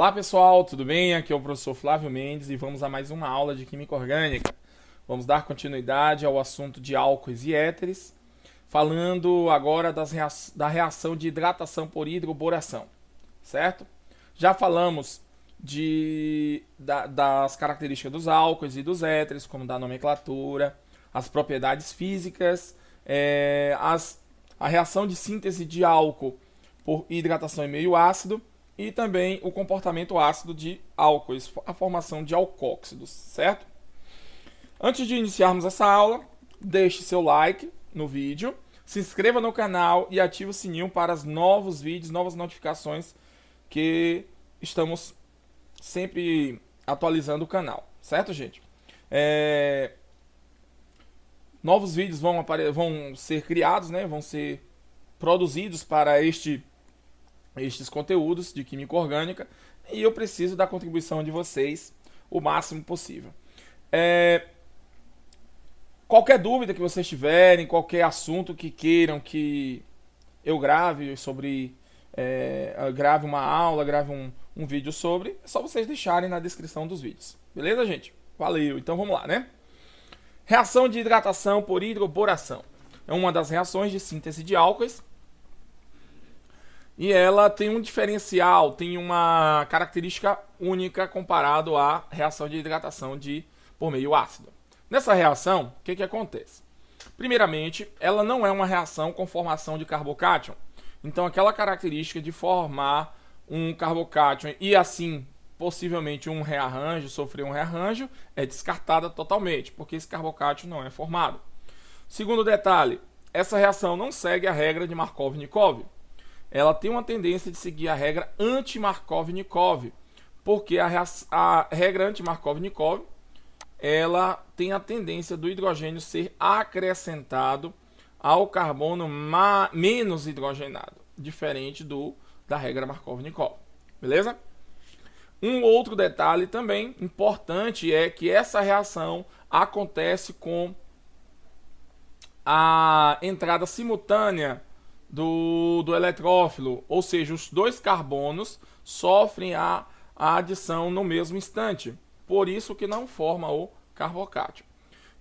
Olá pessoal, tudo bem? Aqui é o professor Flávio Mendes e vamos a mais uma aula de Química Orgânica. Vamos dar continuidade ao assunto de álcoois e éteres, falando agora da reação de hidratação por hidroboração, certo? Já falamos das características dos álcoois e dos éteres, como da nomenclatura, as propriedades físicas, a reação de síntese de álcool por hidratação em meio ácido, e também o comportamento ácido de álcoois, a formação de alcóxidos, certo? Antes de iniciarmos essa aula, deixe seu like no vídeo, se inscreva no canal e ative o sininho para os novos vídeos, novas notificações que estamos sempre atualizando o canal, certo, gente? Novos vídeos vão ser criados, né? Vão ser produzidos para estes conteúdos de química orgânica e eu preciso da contribuição de vocês o máximo possível. Qualquer dúvida que vocês tiverem, qualquer assunto que queiram que eu grave sobre, grave uma aula, grave um vídeo sobre, é só vocês deixarem na descrição dos vídeos. Beleza, gente? Valeu! Então vamos lá, né? Reação de hidratação por hidroboração. É uma das reações de síntese de álcoois. E ela tem um diferencial, tem uma característica única comparado à reação de hidratação por meio ácido. Nessa reação, o que acontece? Primeiramente, ela não é uma reação com formação de carbocátion. Então, aquela característica de formar um carbocátion e assim, possivelmente, sofrer um rearranjo, é descartada totalmente, porque esse carbocátion não é formado. Segundo detalhe, essa reação não segue a regra de Markov-Nikov. Ela tem uma tendência de seguir a regra anti-Markov-Nikov, porque a regra anti-Markov-Nikov ela tem a tendência do hidrogênio ser acrescentado ao carbono menos hidrogenado, diferente da regra Markov-Nikov, beleza? Um outro detalhe também importante é que essa reação acontece com a entrada simultânea do eletrófilo, ou seja, os dois carbonos sofrem a adição no mesmo instante, por isso que não forma o carbocátion.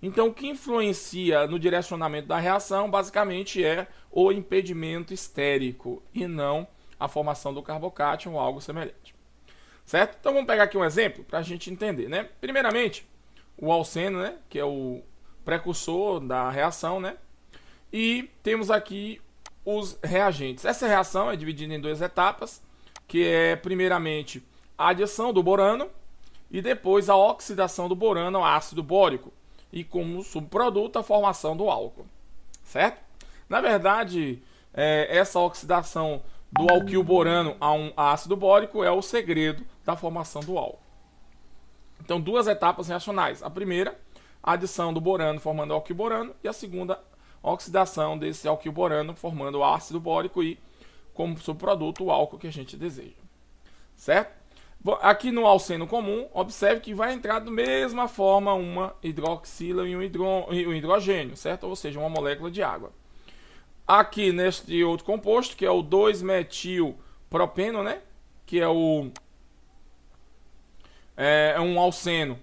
Então, o que influencia no direcionamento da reação basicamente é o impedimento estérico e não a formação do carbocátion ou algo semelhante, certo? Então vamos pegar aqui um exemplo para a gente entender, né? Primeiramente, o alceno, né, que é o precursor da reação, né? E temos aqui os reagentes. Essa reação é dividida em duas etapas, que é primeiramente a adição do borano e depois a oxidação do borano ao ácido bórico e como subproduto a formação do álcool, certo? Na verdade, essa oxidação do alquil borano a um ácido bórico é o segredo da formação do álcool. Então, duas etapas reacionais. A primeira, a adição do borano formando o alquil borano, e a segunda, a oxidação desse alquil borano formando o ácido bórico e como subproduto o álcool que a gente deseja, certo? Aqui no alceno comum, observe que vai entrar da mesma forma uma hidroxila e um hidrogênio, certo? Ou seja, uma molécula de água. Aqui neste outro composto, que é o 2-metilpropeno, né? Que é um alceno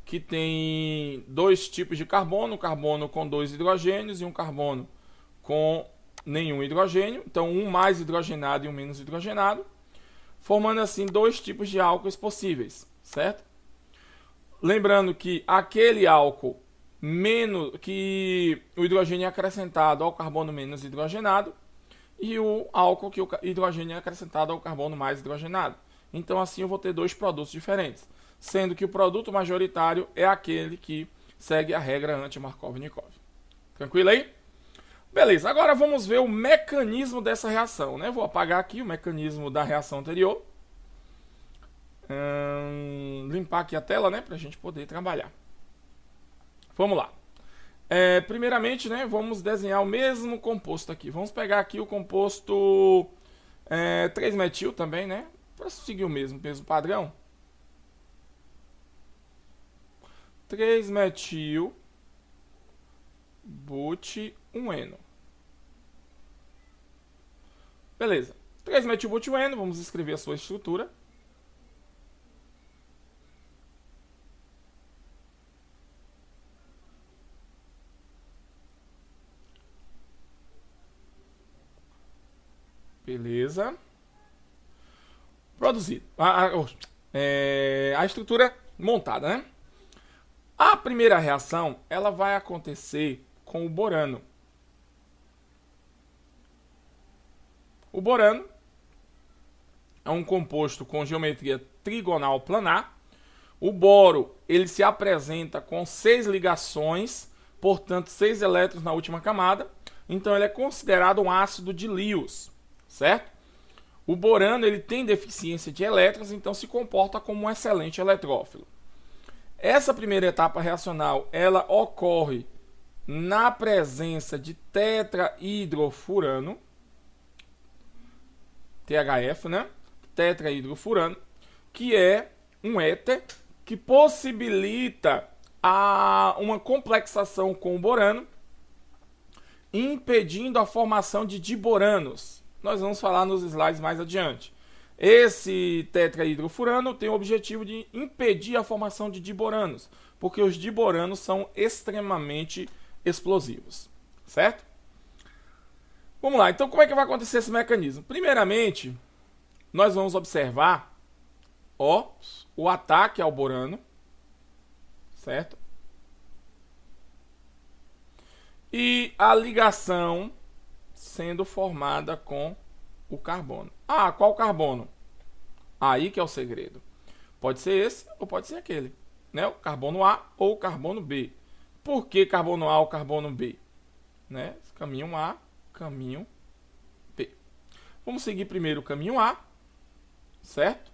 que tem dois tipos de carbono, um carbono com 2 hidrogênios e um carbono com nenhum hidrogênio. Então, um mais hidrogenado e um menos hidrogenado, formando assim dois tipos de álcoois possíveis, certo? Lembrando que aquele álcool que o hidrogênio é acrescentado ao carbono menos hidrogenado e o álcool que o hidrogênio é acrescentado ao carbono mais hidrogenado. Então, assim eu vou ter dois produtos diferentes, sendo que o produto majoritário é aquele que segue a regra anti-Markov-Nikov. Tranquilo aí? Beleza, agora vamos ver o mecanismo dessa reação, né? Vou apagar aqui o mecanismo da reação anterior. Limpar aqui a tela, né? Para a gente poder trabalhar. Vamos lá. Primeiramente, né? Vamos desenhar o mesmo composto aqui. Vamos pegar aqui o composto 3-metil também, né? Para seguir o mesmo padrão. 3-metil but-1-eno. Beleza. 3-metilbutioneno, vamos escrever a sua estrutura. Beleza. Produzido. A estrutura montada, né? A primeira reação, ela vai acontecer com o borano. O borano é um composto com geometria trigonal planar. O boro, ele se apresenta com 6 ligações, portanto 6 elétrons na última camada. Então ele é considerado um ácido de Lewis, certo? O borano, ele tem deficiência de elétrons, então se comporta como um excelente eletrófilo. Essa primeira etapa reacional, ela ocorre na presença de tetrahidrofurano, THF, né? Tetrahidrofurano, que é um éter que possibilita uma complexação com o borano, impedindo a formação de diboranos. Nós vamos falar nos slides mais adiante. Esse tetrahidrofurano tem o objetivo de impedir a formação de diboranos, porque os diboranos são extremamente explosivos, certo? Vamos lá, então como é que vai acontecer esse mecanismo? Primeiramente, nós vamos observar o ataque ao borano, certo? E a ligação sendo formada com o carbono. Ah, qual carbono? Aí que é o segredo. Pode ser esse ou pode ser aquele, né? O carbono A ou o carbono B. Por que carbono A ou carbono B? Né? Caminho A, caminho B. Vamos seguir primeiro o caminho A, certo?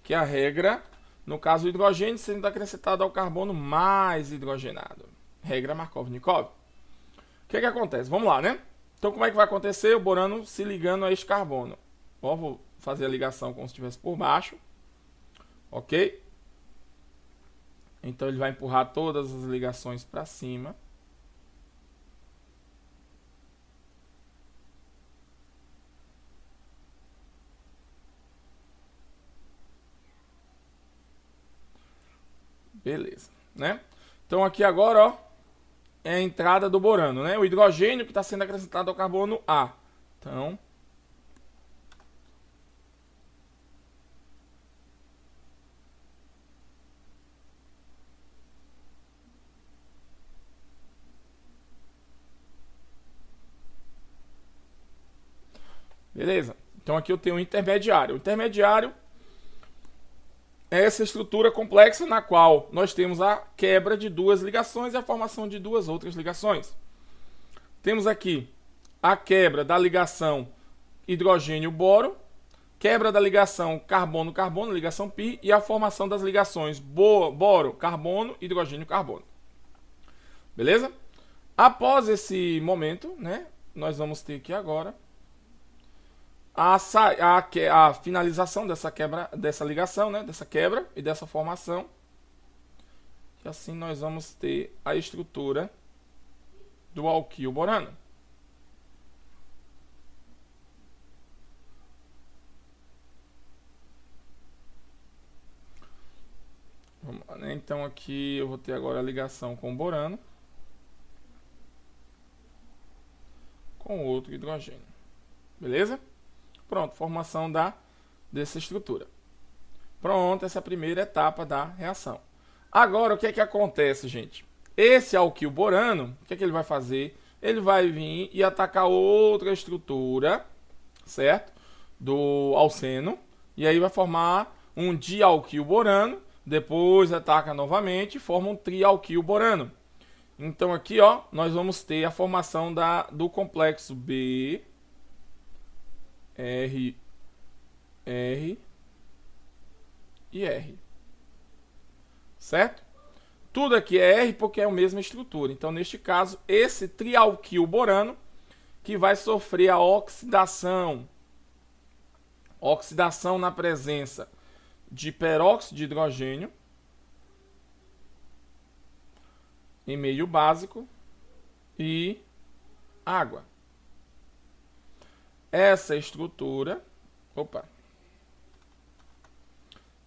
Que é a regra, no caso, o hidrogênio sendo acrescentado ao carbono mais hidrogenado. Regra Markov-Nikov. O que acontece? Vamos lá, né? Então, como é que vai acontecer? O borano se ligando a este carbono. Ó, vou fazer a ligação como se estivesse por baixo. Ok? Então, ele vai empurrar todas as ligações para cima. Beleza, né? Então, aqui agora, ó, é a entrada do borano, né? O hidrogênio que está sendo acrescentado ao carbono A. Então, beleza? Então aqui eu tenho um intermediário. O intermediário é essa estrutura complexa na qual nós temos a quebra de duas ligações e a formação de duas outras ligações. Temos aqui a quebra da ligação hidrogênio-boro, quebra da ligação carbono-carbono, ligação π, e a formação das ligações boro-carbono, hidrogênio-carbono. Beleza? Após esse momento, né, nós vamos ter aqui agora a finalização dessa ligação, né, dessa quebra e dessa formação. E assim nós vamos ter a estrutura do alquil borano. Vamos lá, né? Então aqui eu vou ter agora a ligação com o borano com outro hidrogênio. Beleza? Pronto, formação dessa estrutura. Pronto, essa é a primeira etapa da reação. Agora, o que é que acontece, gente? Esse alquil borano, o que é que ele vai fazer? Ele vai vir e atacar outra estrutura, certo? Do alceno. E aí vai formar um dialquil borano. Depois ataca novamente e forma um trialquil borano. Então aqui, ó, nós vamos ter a formação do complexo B, R e R. Certo? Tudo aqui é R porque é a mesma estrutura. Então, neste caso, esse trialquil borano que vai sofrer a oxidação. Oxidação na presença de peróxido de hidrogênio em meio básico e água. Essa estrutura,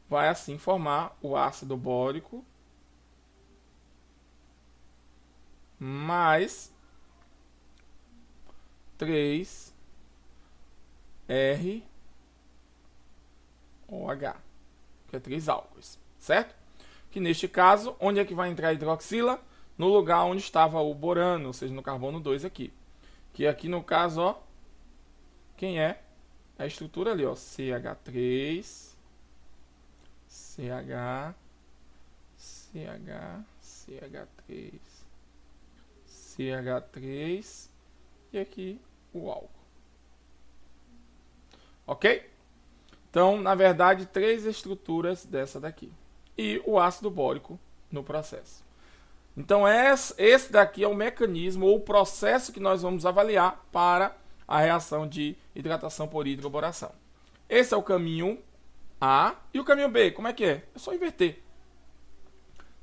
vai assim formar o ácido bórico mais 3 ROH, que é 3 álcoois, certo? Que neste caso, onde é que vai entrar a hidroxila? No lugar onde estava o borano, ou seja, no carbono 2 aqui. Que aqui no caso, ó, quem é? A estrutura ali, ó, CH3, CH, CH3, CH3 e aqui o álcool. Ok? Então, na verdade, 3 estruturas dessa daqui. E o ácido bórico no processo. Então, esse daqui é o mecanismo ou o processo que nós vamos avaliar para a reação de hidratação por hidroboração. Esse é o caminho A. E o caminho B, como é que é? É só inverter.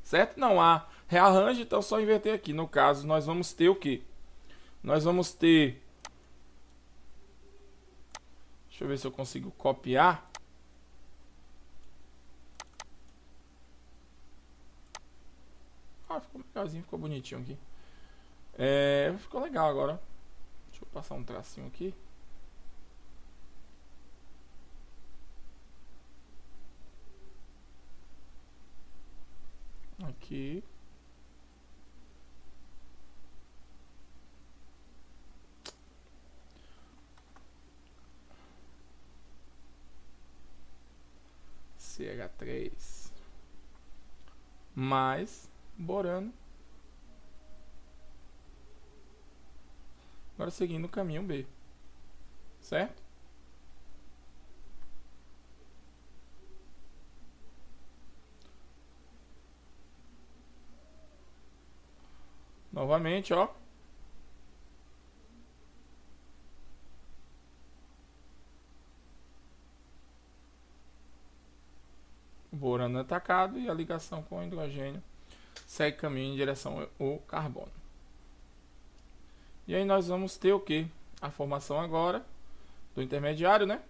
Certo? Não há rearranjo, então é só inverter aqui. No caso, nós vamos ter o quê? Nós vamos ter... Deixa eu ver se eu consigo copiar. Ficou legalzinho, ficou bonitinho aqui. Ficou legal agora. Deixa eu passar um tracinho aqui. Aqui. CH3 mais borano. Agora seguindo o caminho B. Certo? Novamente, ó. O borano é atacado e a ligação com o hidrogênio segue caminho em direção ao carbono. E aí nós vamos ter o que? A formação agora do intermediário, né?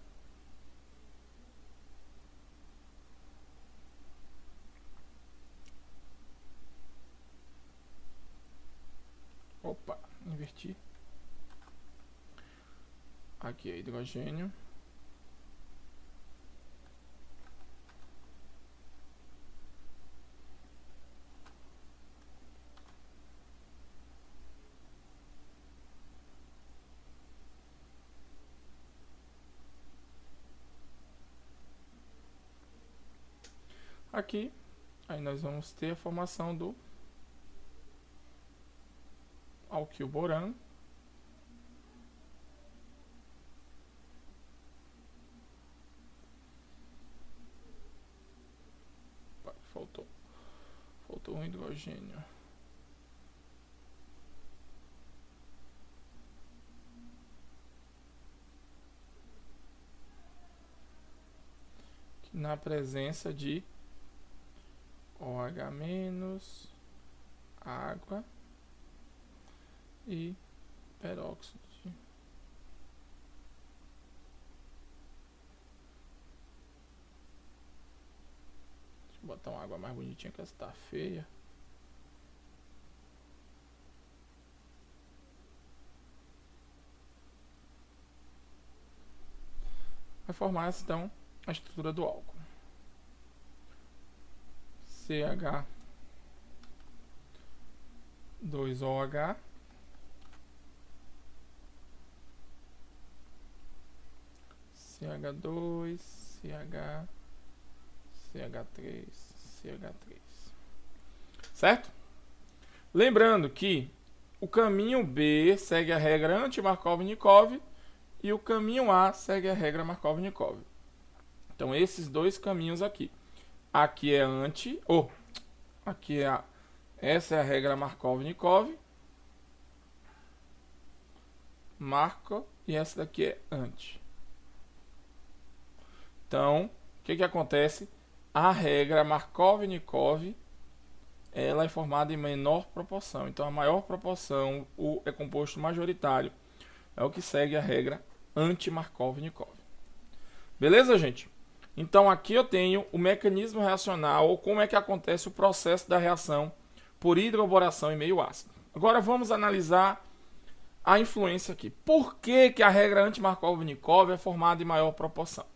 Opa, inverti. Aqui é hidrogênio. Aqui, aí nós vamos ter a formação do alquilborano. Faltou um hidrogênio. Na presença de OH-, água e peróxido de... Deixa eu botar uma água mais bonitinha que essa tá feia. Vai formar então a estrutura do álcool. CH2OH CH2 CH CH3 CH3. Certo? Lembrando que o caminho B segue a regra anti-Markov-Nikov e o caminho A segue a regra Markov-Nikov. Então esses dois caminhos aqui. Aqui é anti, aqui é essa é a regra Markov-Nikov. E essa daqui é anti. Então, o que acontece? A regra Markov-Nikov, ela é formada em menor proporção. Então, a maior proporção, é composto majoritário, é o que segue a regra anti-Markov-Nikov. Beleza, gente? Então, aqui eu tenho o mecanismo reacional, ou como é que acontece o processo da reação por hidroboração em meio ácido. Agora, vamos analisar a influência aqui. Por que, que a regra anti-Markov-Nikov é formada em maior proporção?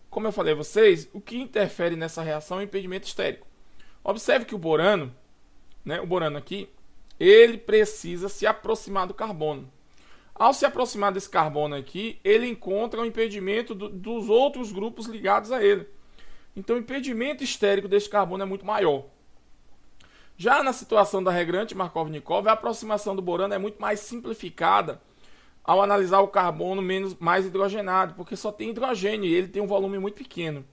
Como eu falei a vocês, o que interfere nessa reação é o impedimento estérico. Observe que o borano, né, o borano aqui, ele precisa se aproximar do carbono. Ao se aproximar desse carbono aqui, ele encontra o impedimento dos outros grupos ligados a ele. Então o impedimento estérico desse carbono é muito maior. Já na situação da regra anti-Markov-Nikov, a aproximação do borano é muito mais simplificada ao analisar o carbono mais hidrogenado, porque só tem hidrogênio e ele tem um volume muito pequeno.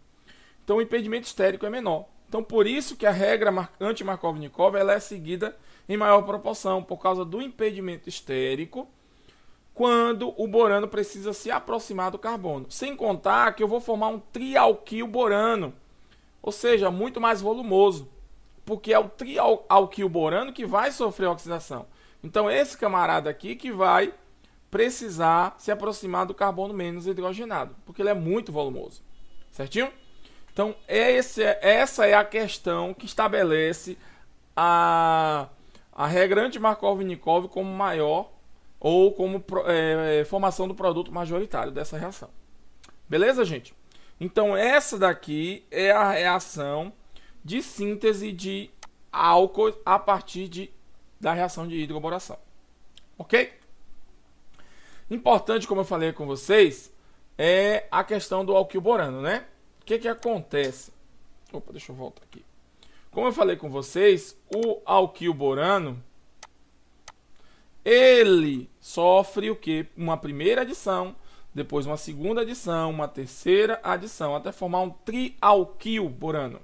Então o impedimento estérico é menor. Então por isso que a regra anti-Markov-Nikov ela é seguida em maior proporção, por causa do impedimento estérico, quando o borano precisa se aproximar do carbono. Sem contar que eu vou formar um trialquil borano, ou seja, muito mais volumoso, porque é o trialquil borano que vai sofrer oxidação. Então esse camarada aqui que vai precisar se aproximar do carbono menos hidrogenado, porque ele é muito volumoso. Certinho? Então essa é a questão que estabelece a regra anti-Markov-Nikov como maior ou como formação do produto majoritário dessa reação. Beleza, gente? Então essa daqui é a reação de síntese de álcool a partir da reação de hidroboração. Ok? Importante, como eu falei com vocês, é a questão do alquil borano, né? O que acontece? Opa, deixa eu voltar aqui. Como eu falei com vocês, o alquil borano, ele sofre o quê? Uma primeira adição, depois uma segunda adição, uma terceira adição, até formar um trialquil borano.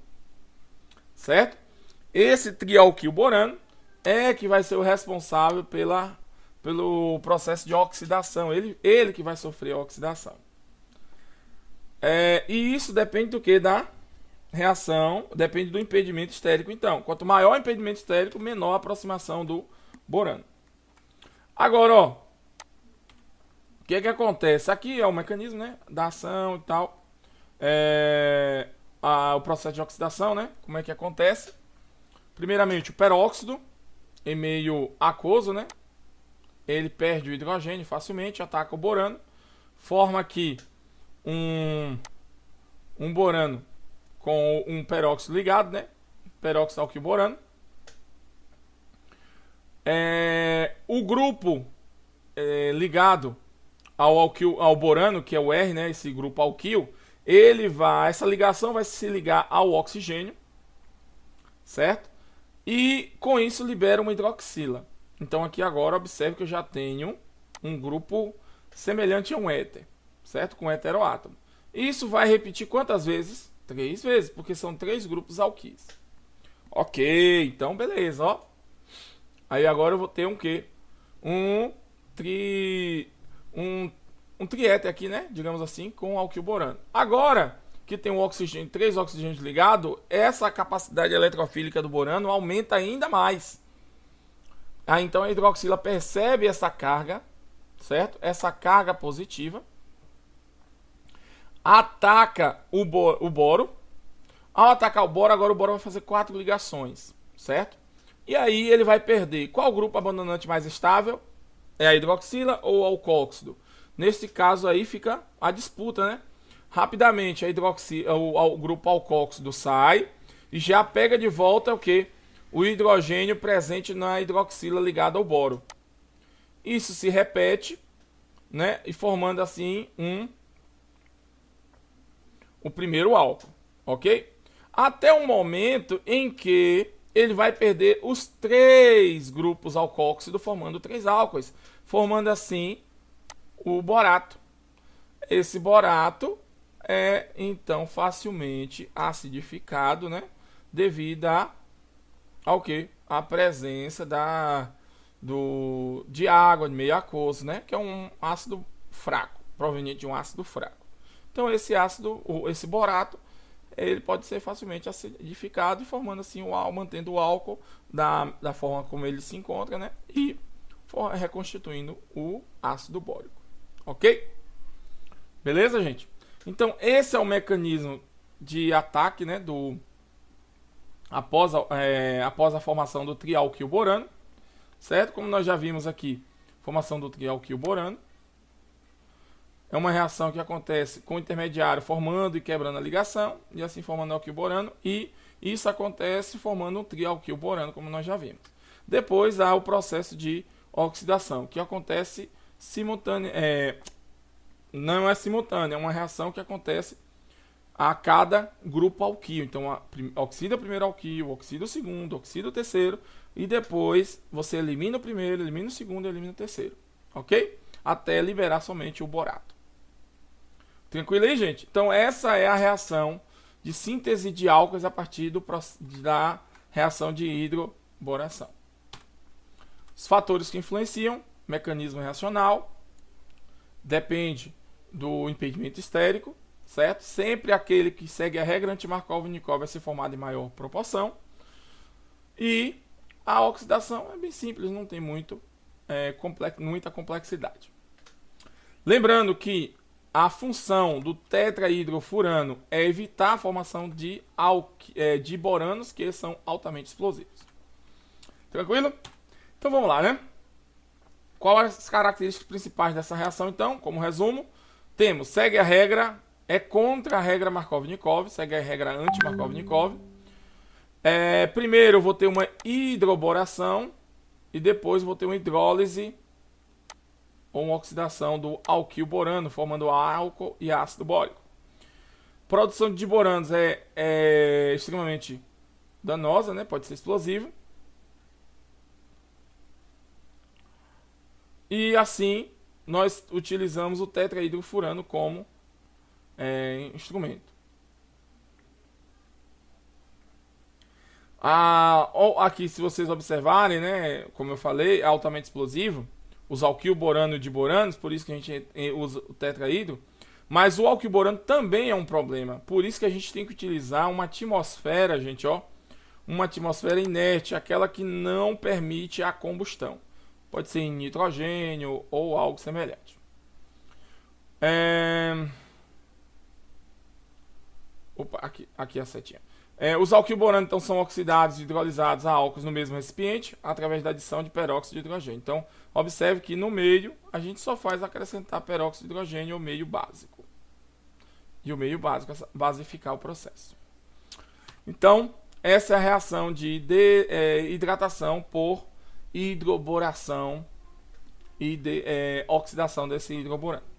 Certo? Esse trialquil borano é que vai ser o responsável pelo processo de oxidação. Ele que vai sofrer a oxidação. E isso depende do que? Da reação, depende do impedimento estérico. Então, quanto maior o impedimento estérico, menor a aproximação do borano. Agora, ó, o que acontece? Aqui é o mecanismo, né, da ação e tal. O processo de oxidação, né? Como é que acontece? Primeiramente, o peróxido, em meio aquoso, né? Ele perde o hidrogênio facilmente, ataca o borano, forma aqui um borano com um peróxido ligado, né? Peróxido alquil borano. O grupo ligado ao borano, que é o R, né? Esse grupo alquil, essa ligação vai se ligar ao oxigênio, certo? E com isso libera uma hidroxila. Então aqui agora observe que eu já tenho um grupo semelhante a um éter, certo? Com heteroátomo. Isso vai repetir quantas vezes? 3 vezes, porque são 3 grupos alquis. Ok, então beleza, ó. Aí agora eu vou ter um quê? Um triéter aqui, né? Digamos assim, com alquil borano. Agora que tem um oxigênio, 3 oxigênios ligados, essa capacidade eletrofílica do borano aumenta ainda mais. Então a hidroxila percebe essa carga, certo? Essa carga positiva, ataca o boro. Ao atacar o boro, agora o boro vai fazer 4 ligações, certo? E aí ele vai perder. Qual grupo abandonante mais estável? É a hidroxila ou o alcóxido? Nesse caso aí fica a disputa, né? Rapidamente o grupo alcóxido sai e já pega de volta o quê? O hidrogênio presente na hidroxila ligado ao boro. Isso se repete, né? E formando assim o primeiro álcool, ok? Até o momento em que ele vai perder os 3 grupos alcóxido, formando 3 álcoois, formando assim o borato. Esse borato é então facilmente acidificado, né? Devido ao que? A presença de água, de meio aquoso, né? Que é um ácido fraco, proveniente de um ácido fraco. Então esse borato, ele pode ser facilmente acidificado e formando assim mantendo o álcool da forma como ele se encontra, né? E reconstituindo o ácido bórico. Ok? Beleza, gente? Então esse é o mecanismo de ataque, né? Após a formação do trialquil borano, certo? Como nós já vimos aqui, formação do trialquilborano. É uma reação que acontece com o intermediário formando e quebrando a ligação, e assim formando o alquilborano, e isso acontece formando um trialquilborano, como nós já vimos. Depois há o processo de oxidação, que acontece simultâneo, não é simultânea, é uma reação que acontece a cada grupo alquil. Então, oxida o primeiro alquil, oxida o segundo, oxida o terceiro, e depois você elimina o primeiro, elimina o segundo e elimina o terceiro. Ok? Até liberar somente o borato. Tranquilo aí, gente? Então, essa é a reação de síntese de álcools a partir da reação de hidroboração. Os fatores que influenciam: mecanismo reacional, depende do impedimento estérico, certo? Sempre aquele que segue a regra anti-Markov-Nikodym vai ser formado em maior proporção. E a oxidação é bem simples, não tem muita complexidade. Lembrando que a função do tetrahidrofurano é evitar a formação de boranos que são altamente explosivos. Tranquilo? Então vamos lá, né? Quais as características principais dessa reação, então? Como resumo, temos, segue a regra, é contra a regra Markov-Nikodym, segue a regra anti-Markov-Nikodym. Primeiro eu vou ter uma hidroboração e depois vou ter uma hidrólise ou uma oxidação do alquilborano, formando álcool e ácido bórico. Produção de diboranos é extremamente danosa, né? Pode ser explosiva. E assim, nós utilizamos o tetrahidrofurano como instrumento. Aqui, se vocês observarem, né, como eu falei, é altamente explosivo. Os alquilborano e diboranos, por isso que a gente usa o tetrahidro. Mas o alquilborano também é um problema. Por isso que a gente tem que utilizar uma atmosfera, gente, ó. Uma atmosfera inerte, aquela que não permite a combustão. Pode ser em nitrogênio ou algo semelhante. Opa, aqui a setinha. Os alquilboranos então são oxidados e hidrolisados a álcools no mesmo recipiente através da adição de peróxido de hidrogênio. Então, observe que no meio a gente só faz acrescentar peróxido de hidrogênio ao meio básico. E o meio básico é basificar o processo. Então, essa é a reação de hidratação por hidroboração e oxidação desse hidroborano.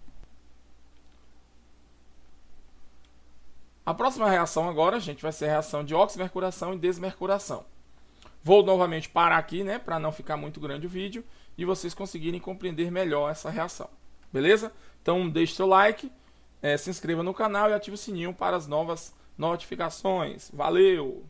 A próxima reação agora, gente, vai ser a reação de oximercuração e desmercuração. Vou novamente parar aqui, né, para não ficar muito grande o vídeo e vocês conseguirem compreender melhor essa reação. Beleza? Então deixe seu like, se inscreva no canal e ative o sininho para as novas notificações. Valeu!